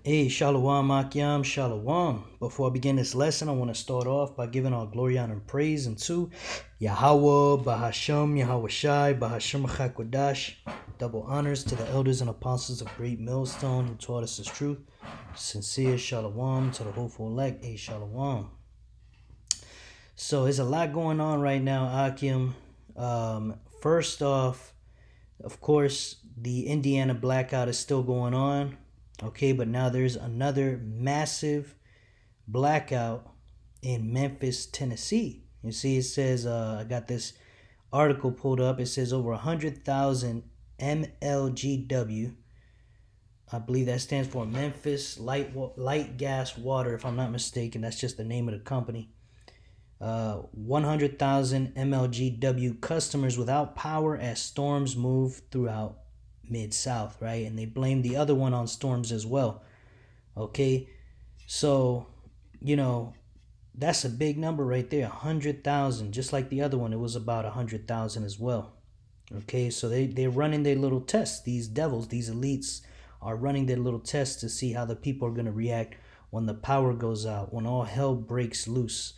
Hey, Shalom, Akyam, Shalom. Before I begin this lesson, I want to start off by giving all glory, honor, and praise unto Yahweh, Bahasham, Yahweh Shai, Bahasham Chakodash. Double honors to the elders and apostles of Great Millstone who taught us this truth. Sincere Shalom to the hopeful elect. Hey, Shalom. So there's a lot going on right now, Akyam. First off, of course, the Indiana blackout is still going on. Okay, but now there's another massive blackout in Memphis, Tennessee. You see, it says, I got this article pulled up. It says over 100,000 MLGW. I believe that stands for Memphis Light Gas Water, if I'm not mistaken. That's just the name of the company. 100,000 MLGW customers without power as storms move throughout Mid-South, right? And they blame the other one on storms as well. Okay, so that's a big number right there. 100,000, just like the other one, it was about 100,000 as well. Okay, so they're running their little tests. These devils, these elites are running their little tests to see how the people are going to react when the power goes out, when all hell breaks loose,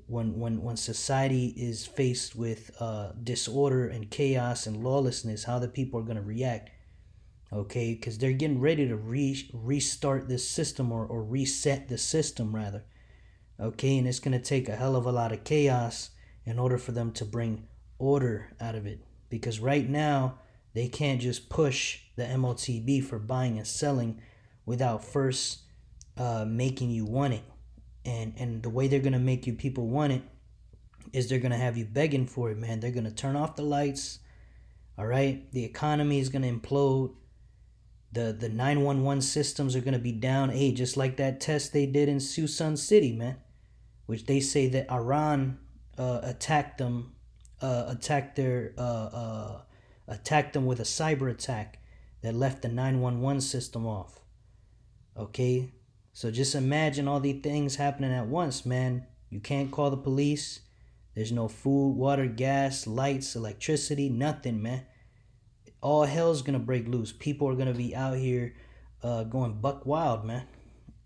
when society is faced with disorder and chaos and lawlessness, how the people are going to react. Okay, because they're getting ready to restart this system or reset the system rather. Okay, and it's going to take a hell of a lot of chaos in order for them to bring order out of it, because right now they can't just push the MOTB for buying and selling without first making you want it. And the way they're going to make you people want it is they're going to have you begging for it, man. They're going to turn off the lights. All right. The economy is going to implode. The 911 systems are going to be down. Hey, just like that test they did in Sioux Sun City, man, which they say that Iran attacked them with a cyber attack that left the 911 system off. Okay. So just imagine all these things happening at once, man. You can't call the police. There's no food, water, gas, lights, electricity, nothing, man. All hell's going to break loose. People are going to be out here going buck wild, man.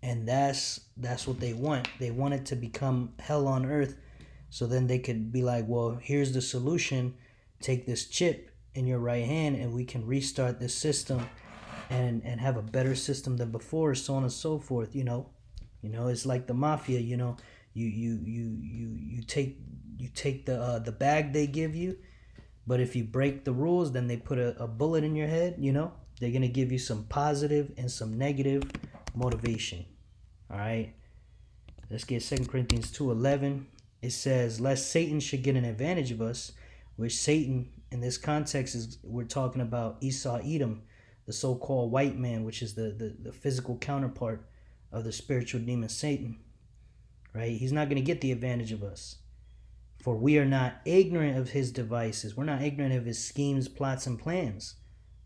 And that's what they want. They want it to become hell on earth, so then they could be like, well, here's the solution. Take this chip in your right hand and we can restart this system and have a better system than before, so on and so forth. It's like the mafia. You take the bag they give you, but if you break the rules, then they put a bullet in your head. They're gonna give you some positive and some negative motivation. All right, let's get 2 Corinthians 2:11. It says, lest Satan should get an advantage of us, which Satan in this context is, we're talking about Esau Edom, the so-called white man, which is the physical counterpart of the spiritual demon Satan, right? He's not going to get the advantage of us. For we are not ignorant of his devices. We're not ignorant of his schemes, plots, and plans.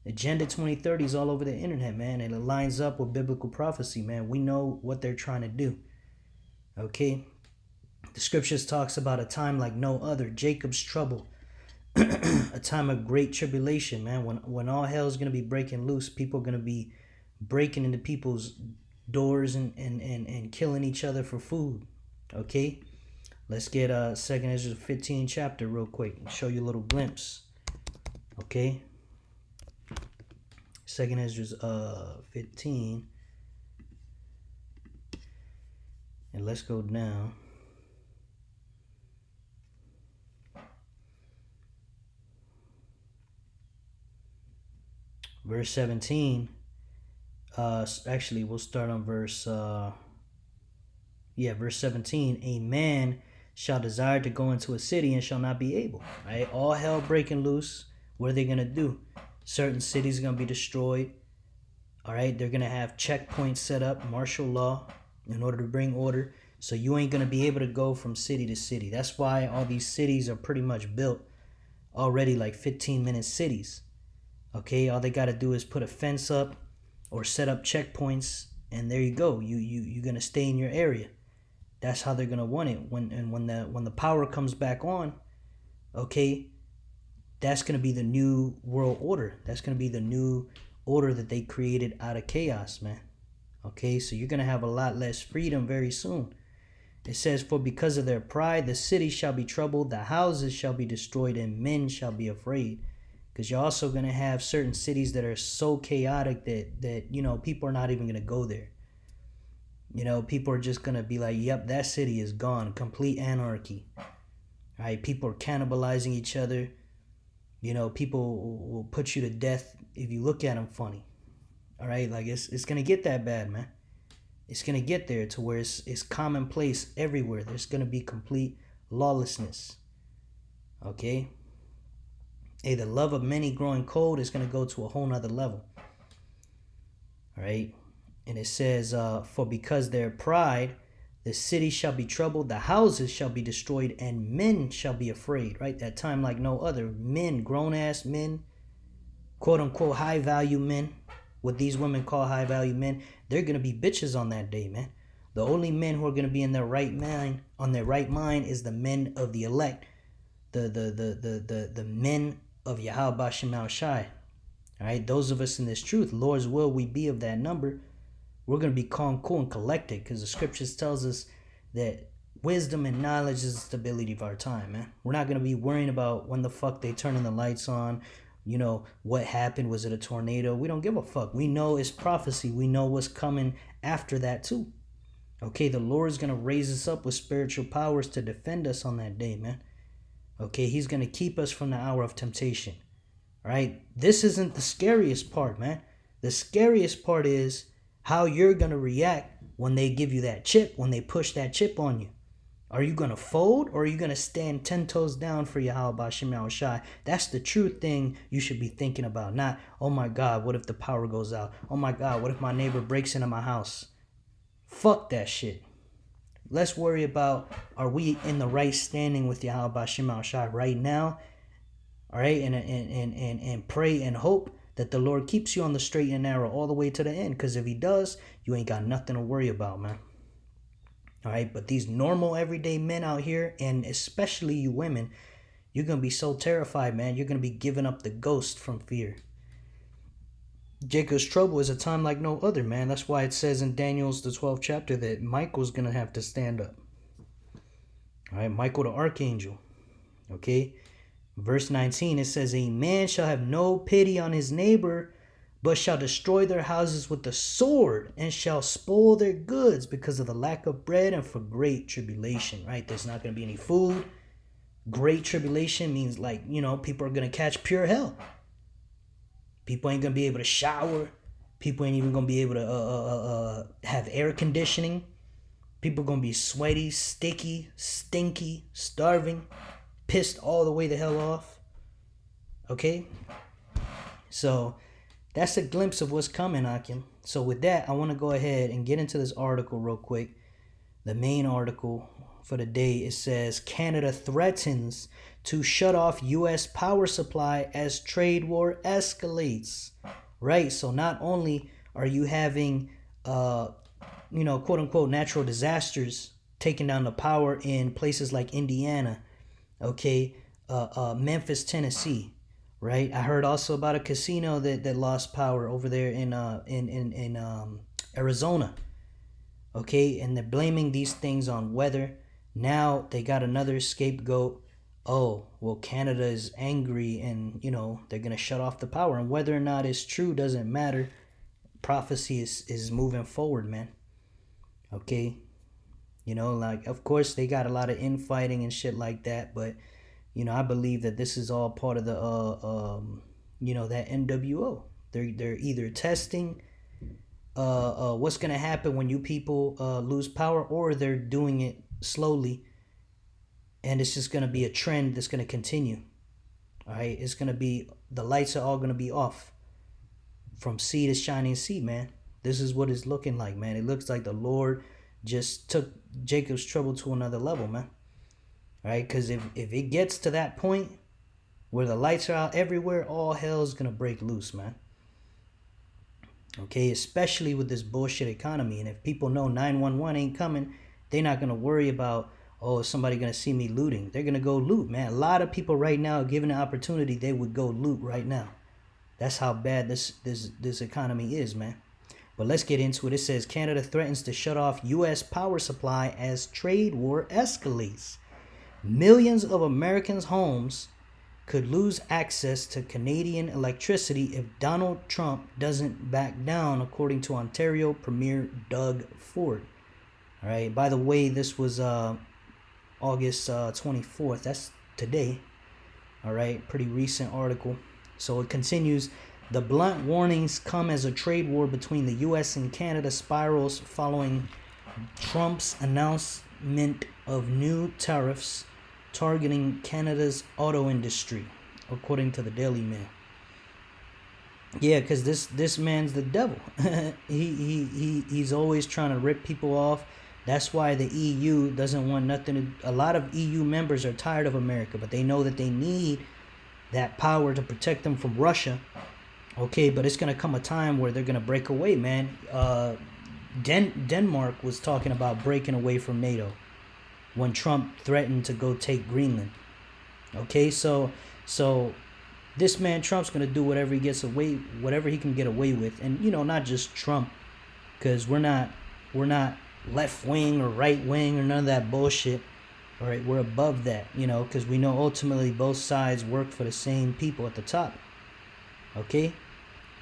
Agenda 2030 is all over the internet, man, and it lines up with biblical prophecy, man. We know what they're trying to do. Okay? The scriptures talks about a time like no other, Jacob's trouble. A time of great tribulation, man. When all hell is going to be breaking loose, people are going to be breaking into people's doors and killing each other for food. Okay, let's get 2 Ezra 15 chapter real quick and show you a little glimpse. Okay, 2 Ezra 15, and let's go down. Verse 17. Actually, we'll start on verse 17. A man shall desire to go into a city and shall not be able. Right? All hell breaking loose. What are they going to do? Certain cities are going to be destroyed. All right, they're going to have checkpoints set up, martial law, in order to bring order. So you ain't going to be able to go from city to city. That's why all these cities are pretty much built already, like 15-minute cities. Okay, all they got to do is put a fence up or set up checkpoints, and there you go. You're going to stay in your area. That's how they're going to want it. When the power comes back on, okay, that's going to be the new world order. That's going to be the new order that they created out of chaos, man. Okay, so you're going to have a lot less freedom very soon. It says, for because of their pride, the city shall be troubled, the houses shall be destroyed, and men shall be afraid. Because you're also going to have certain cities that are so chaotic that people are not even going to go there. People are just going to be like, yep, that city is gone. Complete anarchy. All right, people are cannibalizing each other. People will put you to death if you look at them funny. All right, like it's going to get that bad, man. It's going to get there to where it's commonplace everywhere. There's going to be complete lawlessness. Okay? Hey, the love of many growing cold is going to go to a whole nother level. All right? And it says, for because their pride, the city shall be troubled, the houses shall be destroyed, and men shall be afraid. Right? That time like no other. Men, grown-ass men, quote-unquote high-value men, what these women call high-value men, they're going to be bitches on that day, man. The only men who are going to be in their right mind, is the men of the elect, the men of Yahweh Bashim Shai. All right, those of us in this truth, Lord's will we be of that number. We're going to be calm, cool, and collected, because the scriptures tells us that wisdom and knowledge is the stability of our time, man. We're not going to be worrying about when the fuck they turning the lights on. What happened? Was it a tornado? We don't give a fuck. We know it's prophecy. We know what's coming after that too. Okay, the Lord's going to raise us up with spiritual powers to defend us on that day, man. Okay, he's going to keep us from the hour of temptation. All right, this isn't the scariest part, man. The scariest part is how you're going to react when they give you that chip, when they push that chip on you. Are you going to fold, or are you going to stand 10 toes down for Yahweh Bashim Shai? That's the true thing you should be thinking about. Not, oh my God, what if the power goes out? Oh my God, what if my neighbor breaks into my house? Fuck that shit. Let's worry about, are we in the right standing with Yahweh Bashim Shai right now? All right, and pray and hope that the Lord keeps you on the straight and narrow all the way to the end. Because if he does, you ain't got nothing to worry about, man. All right, but these normal everyday men out here, and especially you women, you're going to be so terrified, man. You're going to be giving up the ghost from fear. Jacob's trouble is a time like no other, man. That's why it says in Daniel's, the 12th chapter, that Michael's going to have to stand up. All right, Michael the archangel. Okay, verse 19, it says, a man shall have no pity on his neighbor, but shall destroy their houses with the sword, and shall spoil their goods because of the lack of bread and for great tribulation. Right? There's not going to be any food. Great tribulation means people are going to catch pure hell. People ain't going to be able to shower. People ain't even going to be able to have air conditioning. People are going to be sweaty, sticky, stinky, starving, pissed all the way the hell off. Okay? So that's a glimpse of what's coming, Akim. So with that, I want to go ahead and get into this article real quick. The main article for the day, it says, Canada threatens to shut off U.S. power supply as trade war escalates. Right? So not only are you having, quote-unquote natural disasters taking down the power in places like Indiana, okay, Memphis, Tennessee, right? I heard also about a casino that lost power over there in Arizona. Okay, and they're blaming these things on weather. Now they got another scapegoat. Oh, well, Canada is angry and, they're going to shut off the power. And whether or not it's true doesn't matter. Prophecy is moving forward, man. Okay? Of course, they got a lot of infighting and shit like that, but I believe that this is all part of the, that NWO. They're either testing what's going to happen when you people lose power, or they're doing it slowly, and it's just going to be a trend that's going to continue. All right? It's going to be, the lights are all going to be off from sea to shining sea, man. This is what it's looking like, man. It looks like the Lord just took Jacob's trouble to another level, man. Right? Because if it gets to that point where the lights are out everywhere, all hell's going to break loose, man. Okay? Especially with this bullshit economy. And if people know 911 ain't coming, they're not going to worry about, oh, is somebody going to see me looting? They're going to go loot, man. A lot of people right now, given the opportunity, they would go loot right now. That's how bad this economy is, man. But let's get into it. It says Canada threatens to shut off U.S. power supply as trade war escalates. Millions of Americans' homes could lose access to Canadian electricity if Donald Trump doesn't back down, according to Ontario Premier Doug Ford. All right. By the way, this was August 24th. That's today. All right. Pretty recent article. So it continues. The blunt warnings come as a trade war between the U.S. and Canada spirals following Trump's announcement of new tariffs targeting Canada's auto industry, according to the Daily Mail. Yeah, because this man's the devil. He's always trying to rip people off. That's why the EU doesn't want nothing to... A lot of EU members are tired of America, but they know that they need that power to protect them from Russia. Okay, but it's going to come a time where they're going to break away, man. Denmark was talking about breaking away from NATO when Trump threatened to go take Greenland. Okay, so this man Trump's going to do whatever he can get away with. And, you know, not just Trump, because we're not left wing or right wing or none of that bullshit. All right, we're above that, you know, because we know ultimately both sides work for the same people at the top. Okay,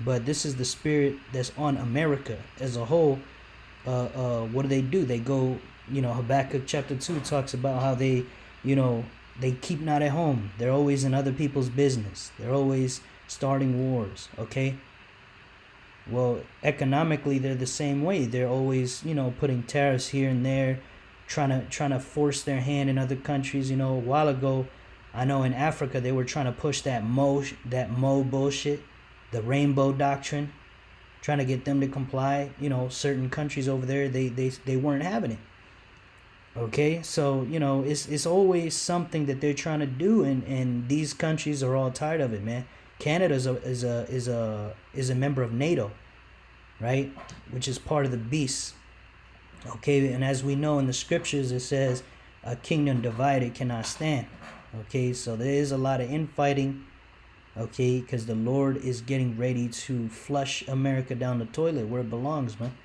but this is the spirit that's on America as a whole. What do? They go, you know, Habakkuk chapter 2 talks about how they, you know, they keep not at home. They're always in other people's business. They're always starting wars. Okay. Well, economically, they're the same way. They're always, you know, putting tariffs here and there, trying to force their hand in other countries. You know, a while ago, I know in Africa they were trying to push that Mo bullshit, the rainbow doctrine, trying to get them to comply. You know, certain countries over there, they weren't having it. Okay, so you know it's always something that they're trying to do, and these countries are all tired of it, man. Canada is a member of NATO, right? Which is part of the beast. Okay, and as we know in the scriptures, it says, "A kingdom divided cannot stand." Okay, so there is a lot of infighting. Okay, because the Lord is getting ready to flush America down the toilet where it belongs, man.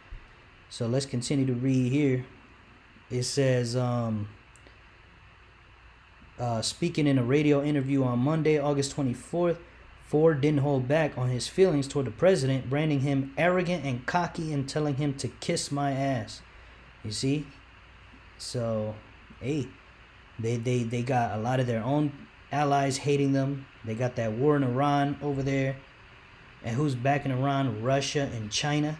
So let's continue to read here. It says, speaking in a radio interview on Monday, August 24th, Ford didn't hold back on his feelings toward the president, branding him arrogant and cocky and telling him to kiss my ass. You see? So, hey, they got a lot of their own allies hating them. They got that war in Iran over there. And who's backing Iran? Russia and China.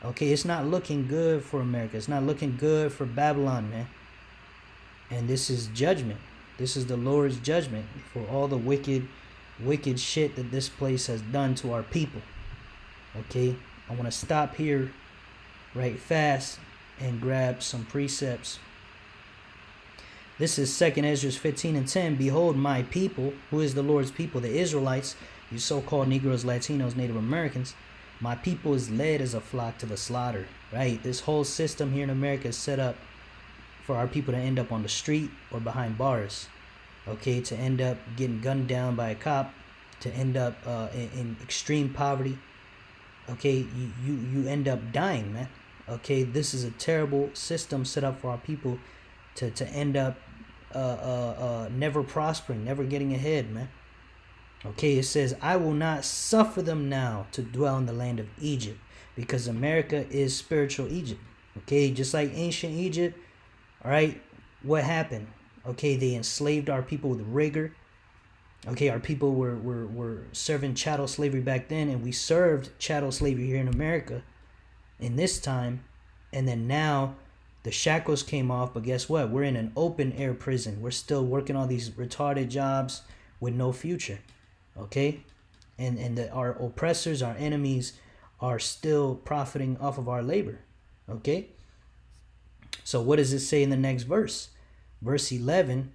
Okay, it's not looking good for America. It's not looking good for Babylon, man. And this is judgment. This is the Lord's judgment for all the wicked shit that this place has done to our people. Okay, I want to stop here right fast and grab some precepts. This is 2 Ezra 15:10. Behold, my people, who is the Lord's people, the Israelites, you so-called Negroes, Latinos, Native Americans, my people is led as a flock to the slaughter, right? This whole system here in America is set up for our people to end up on the street or behind bars, okay? To end up getting gunned down by a cop, to end up in extreme poverty, okay? You end up dying, man, okay? This is a terrible system set up for our people to end up never prospering, never getting ahead, man. Okay, it says, I will not suffer them now to dwell in the land of Egypt, because America is spiritual Egypt. Okay, just like ancient Egypt, all right, what happened? Okay, they enslaved our people with rigor. Okay, our people were serving chattel slavery back then, and we served chattel slavery here in America in this time. And then now the shackles came off, but guess what? We're in an open air prison. We're still working all these retarded jobs with no future. Okay, and our oppressors, our enemies, are still profiting off of our labor. Okay, so what does it say in the next verse? Verse 11,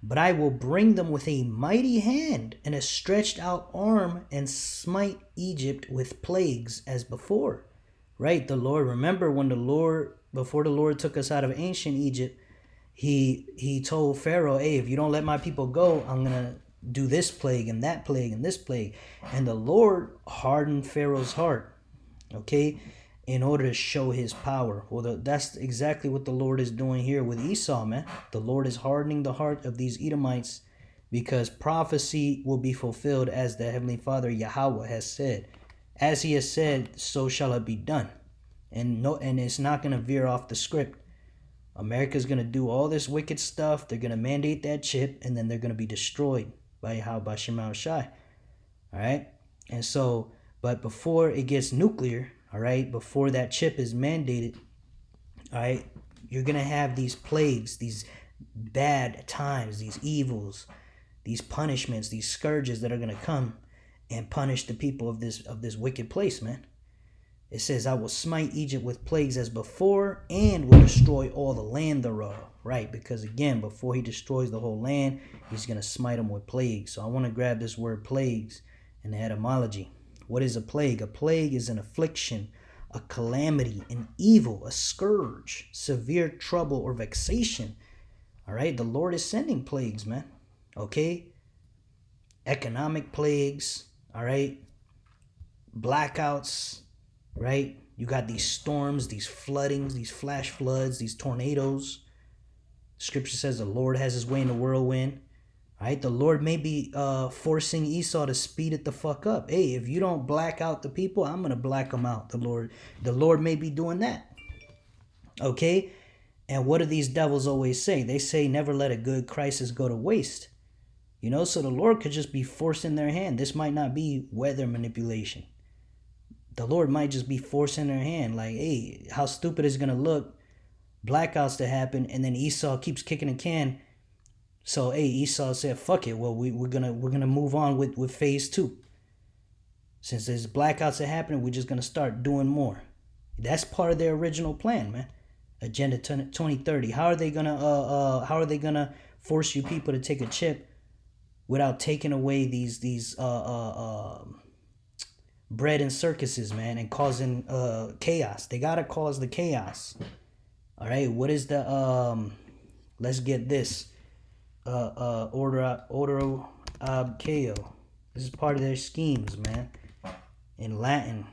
but I will bring them with a mighty hand and a stretched out arm and smite Egypt with plagues as before. Right, the Lord, remember when before the Lord took us out of ancient Egypt, he told Pharaoh, hey, if you don't let my people go, I'm going to do this plague and that plague and this plague. And the Lord hardened Pharaoh's heart. Okay, in order to show his power. Well, that's exactly what the Lord is doing here with Esau, man. The Lord is hardening the heart of these Edomites because prophecy will be fulfilled as the Heavenly Father Yahweh has said. As he has said, so shall it be done. And it's not going to veer off the script. America's going to do all this wicked stuff. They're going to mandate that chip, and then they're going to be destroyed by Yahweh Shema Shai. All right? And so, but before it gets nuclear, all right, before that chip is mandated, all right, you're going to have these plagues, these bad times, these evils, these punishments, these scourges that are going to come and punish the people of this wicked place, man. It says, I will smite Egypt with plagues as before and will destroy all the land thereof. Right, because again, before he destroys the whole land, he's going to smite them with plagues. So I want to grab this word plagues in the etymology. What is a plague? A plague is an affliction, a calamity, an evil, a scourge, severe trouble or vexation. All right, the Lord is sending plagues, man. Okay? Economic plagues, all right? Blackouts, right? You got these storms, these floodings, these flash floods, these tornadoes. Scripture says the Lord has his way in the whirlwind. All right, the Lord may be forcing Esau to speed it the fuck up. Hey, if you don't black out the people, I'm gonna black them out. The Lord may be doing that. Okay, and what do these devils always say? They say, never let a good crisis go to waste. You know, so the Lord could just be forcing their hand. This might not be weather manipulation. The Lord might just be forcing their hand. Like, hey, how stupid is it gonna look? Blackouts to happen, and then Esau keeps kicking a can. So, hey, Esau said, fuck it. Well, we're gonna move on with phase 2. Since there's blackouts that happen, we're just gonna start doing more. That's part of their original plan, man. Agenda 2030. How are they gonna force you people to take a chip without taking away these bread and circuses, man, and causing chaos? They gotta cause the chaos. All right. What is the let's get this. Order ab chaos. This is part of their schemes, man. In Latin,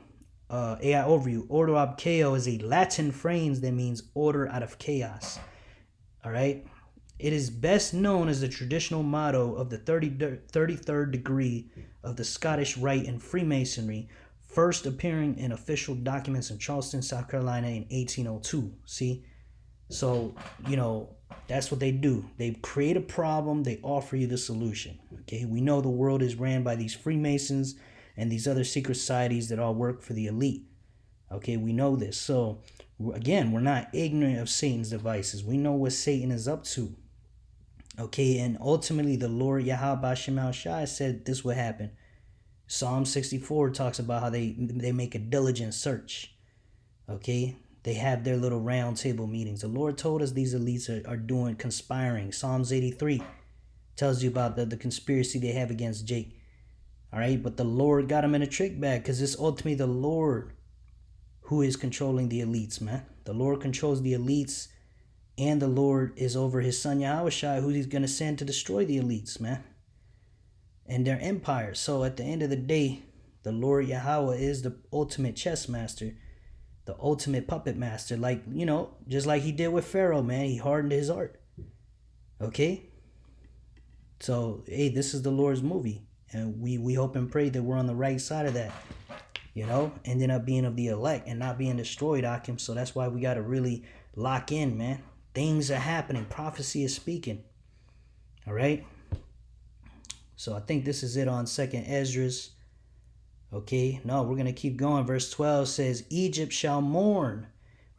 AI overview. Order ab chaos is a Latin phrase that means order out of chaos. All right. It is best known as the traditional motto of the 33rd degree of the Scottish Rite and Freemasonry, first appearing in official documents in Charleston, South Carolina in 1802. See? So, you know, that's what they do. They create a problem. They offer you the solution. Okay, we know the world is ran by these Freemasons and these other secret societies that all work for the elite. Okay, we know this. So, again, we're not ignorant of Satan's devices. We know what Satan is up to. Okay, and ultimately the Lord Yahweh Shema Shai said this would happen. Psalm 64 talks about how they make a diligent search. Okay, they have their little round table meetings. The Lord told us these elites are doing conspiring. Psalms 83 tells you about the conspiracy they have against Jake. All right, but the Lord got them in a trick bag because it's ultimately the Lord who is controlling the elites, man. The Lord controls the elites, and the Lord is over his son Yahushua, who he's going to send to destroy the elites, man, and their empire. So at the end of the day, the Lord Yahweh is the ultimate chess master, the ultimate puppet master, like, you know, just like he did with Pharaoh, man. He hardened his heart. Okay? So, hey, this is the Lord's movie. And we hope and pray that we're on the right side of that. You know? Ending up being of the elect and not being destroyed, Akim. So that's why we got to really lock in, man. Things are happening. Prophecy is speaking. All right? So I think this is it on 2nd Esdras. Okay, no, we're going to keep going. Verse 12 says, Egypt shall mourn.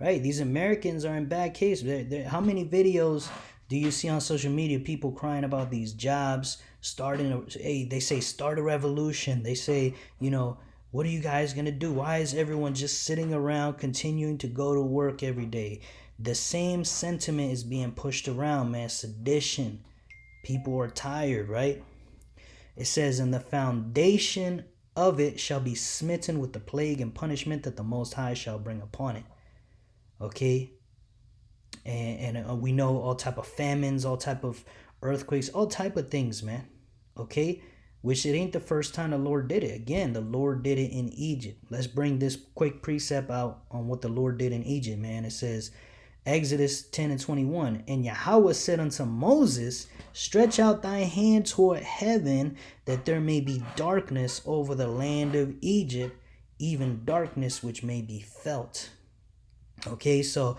Right? These Americans are in bad case. How many videos do you see on social media, people crying about these jobs, they say start a revolution. They say, you know, what are you guys going to do? Why is everyone just sitting around continuing to go to work every day? The same sentiment is being pushed around, man. Sedition. People are tired, right? It says, and the foundation of it shall be smitten with the plague and punishment that the Most High shall bring upon it. Okay? And we know all type of famines, all type of earthquakes, all type of things, man. Okay? which it ain't the first time the Lord did it. Again, the Lord did it in Egypt. Let's bring this quick precept out on what the Lord did in Egypt, man. It says, Exodus 10 and 21, and Yahweh said unto Moses, stretch out thy hand toward heaven, that there may be darkness over the land of Egypt, even darkness which may be felt. Okay, so,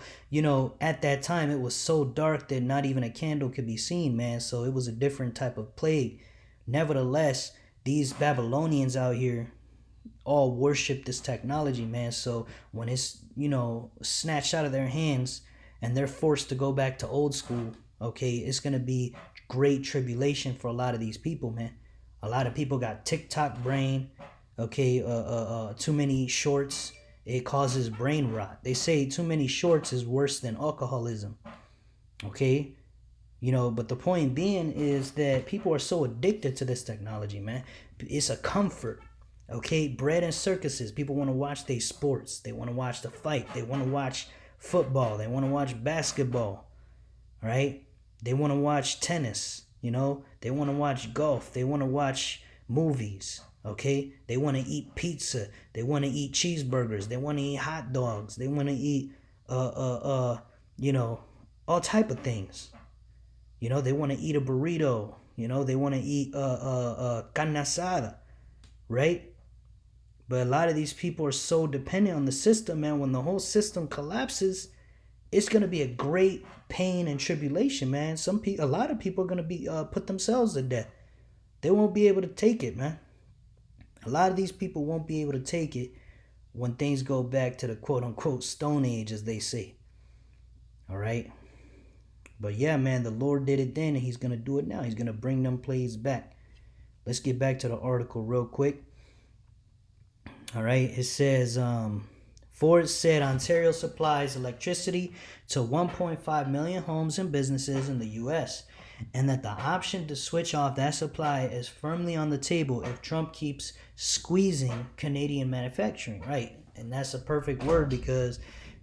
at that time, it was so dark that not even a candle could be seen, man. So it was a different type of plague. Nevertheless, these Babylonians out here all worship this technology, man. So when it's, snatched out of their hands and they're forced to go back to old school, okay, it's going to be great tribulation for a lot of these people, man. A lot of people got TikTok brain, okay, too many shorts. It causes brain rot. They say too many shorts is worse than alcoholism, okay? But the point being is that people are so addicted to this technology, man. It's a comfort, okay? Bread and circuses. People want to watch their sports. They want to watch the fight. They want to watch football. They want to watch basketball, right? They want to watch tennis, They want to watch golf. They want to watch movies, okay? They want to eat pizza. They want to eat cheeseburgers. They want to eat hot dogs. They want to eat, all type of things. They want to eat a burrito. They want to eat carne asada, right? But a lot of these people are so dependent on the system, man. When the whole system collapses, it's gonna be a great pain and tribulation, man. A lot of people are gonna be put themselves to death. They won't be able to take it, man. A lot of these people won't be able to take it when things go back to the quote-unquote Stone Age, as they say. All right? But yeah, man, the Lord did it then, and he's going to do it now. He's going to bring them plays back. Let's get back to the article real quick. All right, it says, Ford said Ontario supplies electricity to 1.5 million homes and businesses in the U.S., and that the option to switch off that supply is firmly on the table if Trump keeps squeezing Canadian manufacturing, right? And that's a perfect word, because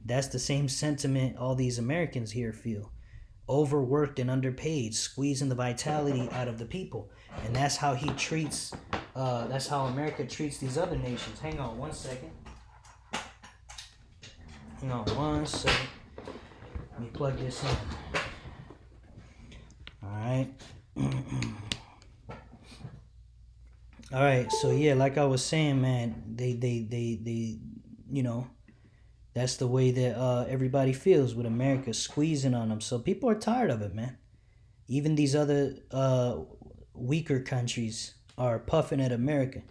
that's the same sentiment all these Americans here feel. Overworked and underpaid, squeezing the vitality out of the people. And that's how he treats, that's how America treats these other nations. Hang on one second. Let me plug this in. Alright. Alright, so yeah, like I was saying, man, they that's the way that everybody feels with America squeezing on them. So people are tired of it, man. Even these other weaker countries are puffing at America.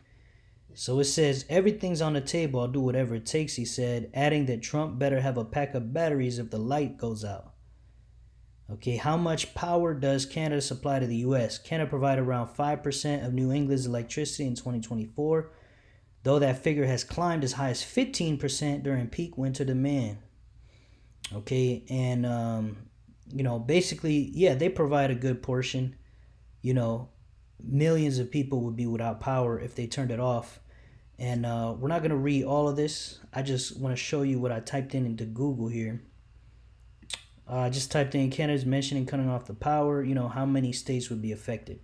So it says, everything's on the table. I'll do whatever it takes, he said, adding that Trump better have a pack of batteries if the light goes out. Okay, how much power does Canada supply to the U.S.? Canada provided around 5% of New England's electricity in 2024, though that figure has climbed as high as 15% during peak winter demand. Okay, and, basically, yeah, they provide a good portion. Millions of people would be without power if they turned it off. And we're not going to read all of this. I just want to show you what I typed in into Google here. I just typed in Canada's mentioning cutting off the power. How many states would be affected?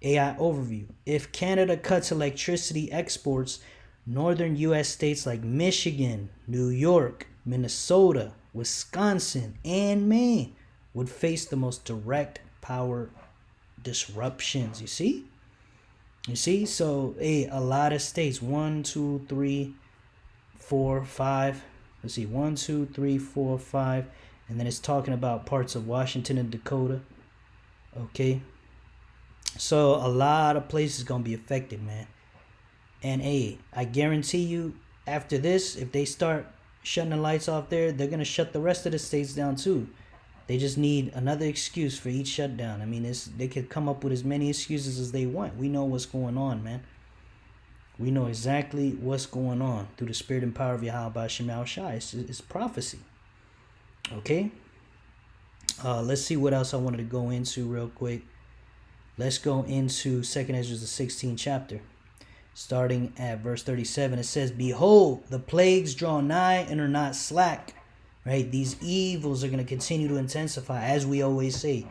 AI overview. If Canada cuts electricity exports, northern U.S. states like Michigan, New York, Minnesota, Wisconsin, and Maine would face the most direct power disruptions. You see? So, a lot of states. 1, 2, 3, 4, 5. Let's see. 1, 2, 3, 4, 5. And then it's talking about parts of Washington and Dakota. Okay. So a lot of places going to be affected, man. And I guarantee you, after this, if they start shutting the lights off there, they're going to shut the rest of the states down too. They just need another excuse for each shutdown. I mean, they could come up with as many excuses as they want. We know what's going on, man. We know exactly what's going on through the spirit and power of Yahweh B'Shem Yahushai. It's prophecy. Okay? Let's see what else I wanted to go into real quick. Let's go into 2nd Ezra, the 16th chapter. Starting at verse 37, it says, Behold, the plagues draw nigh and are not slack. Right? These evils are going to continue to intensify. As we always say,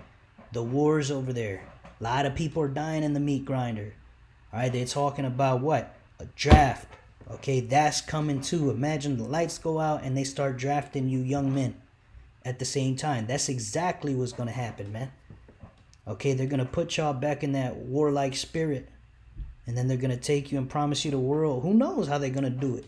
the war's over there. A lot of people are dying in the meat grinder. All right, they're talking about what? A draft. Okay, that's coming too. Imagine the lights go out and they start drafting you young men at the same time. That's exactly what's going to happen, man. Okay, they're going to put y'all back in that warlike spirit. And then they're going to take you and promise you the world. Who knows how they're going to do it?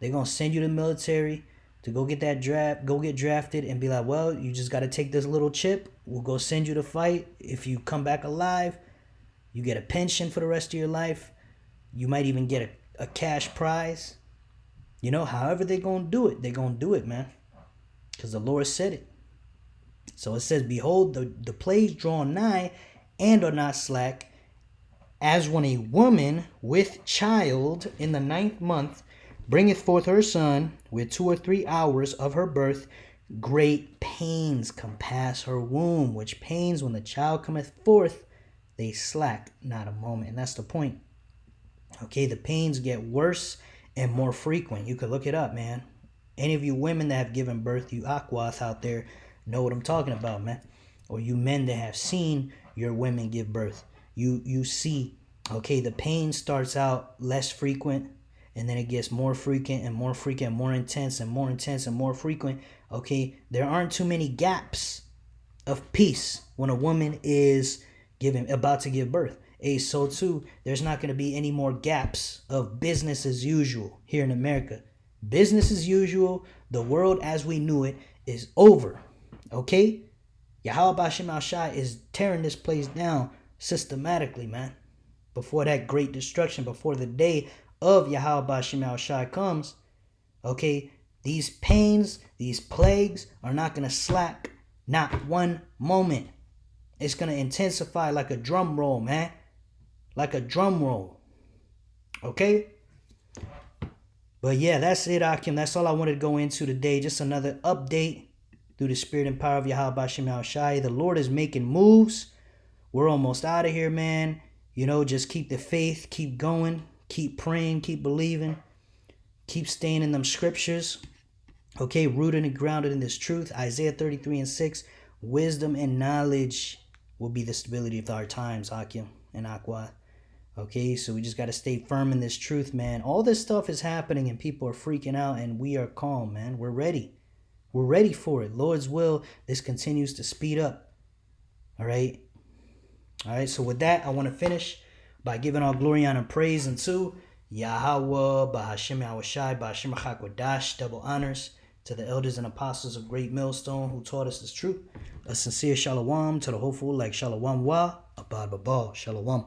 They're going to send you to the military to go get that draft, go get drafted and be like, well, you just got to take this little chip. We'll go send you to fight. If you come back alive, you get a pension for the rest of your life. You might even get a cash prize. You know, however they're going to do it, they're going to do it, man. Because the Lord said it. So it says, behold, the plagues draw nigh and are not slack, as when a woman with child in the 9th month bringeth forth her son with 2 or 3 hours of her birth, great pains compass her womb, which pains when the child cometh forth, they slack not a moment. And that's the point. Okay, the pains get worse and more frequent. You could look it up, man. Any of you women that have given birth, you aquath out there, know what I'm talking about, man. Or you men that have seen your women give birth. You see, okay, the pain starts out less frequent, and then it gets more frequent and more frequent, more intense and more intense and more frequent. Okay, there aren't too many gaps of peace when a woman is about to give birth. So too, there's not going to be any more gaps of business as usual here in America. Business as usual, the world as we knew it is over. Okay? Yahweh Bashim Al-Shai is tearing this place down systematically, man. Before that great destruction, before the day of Yahweh Bashim Al-Shai comes, okay, these pains, these plagues are not going to slack not one moment. It's going to intensify like a drum roll, man. Like a drum roll. Okay? But yeah, that's it, Akim. That's all I wanted to go into today. Just another update through the spirit and power of Yahweh Bashim Al-Shai. The Lord is making moves. We're almost out of here, man. You know, just keep the faith. Keep going. Keep praying. Keep believing. Keep staying in them scriptures. Okay, rooted and grounded in this truth. Isaiah 33:6. Wisdom and knowledge will be the stability of our times, Akim and Aqua. Okay, so we just got to stay firm in this truth, man. All this stuff is happening and people are freaking out, and we are calm, man. We're ready. We're ready for it. Lord's will, this continues to speed up. All right. All right, so with that, I want to finish by giving all glory, honor, and praise unto Yahweh, Bahashim Yahushai, Bahashim HaKodash, double honors to the elders and apostles of Great Millstone who taught us this truth. A sincere shalom to the hopeful like shalom wa, abad babal, shalom.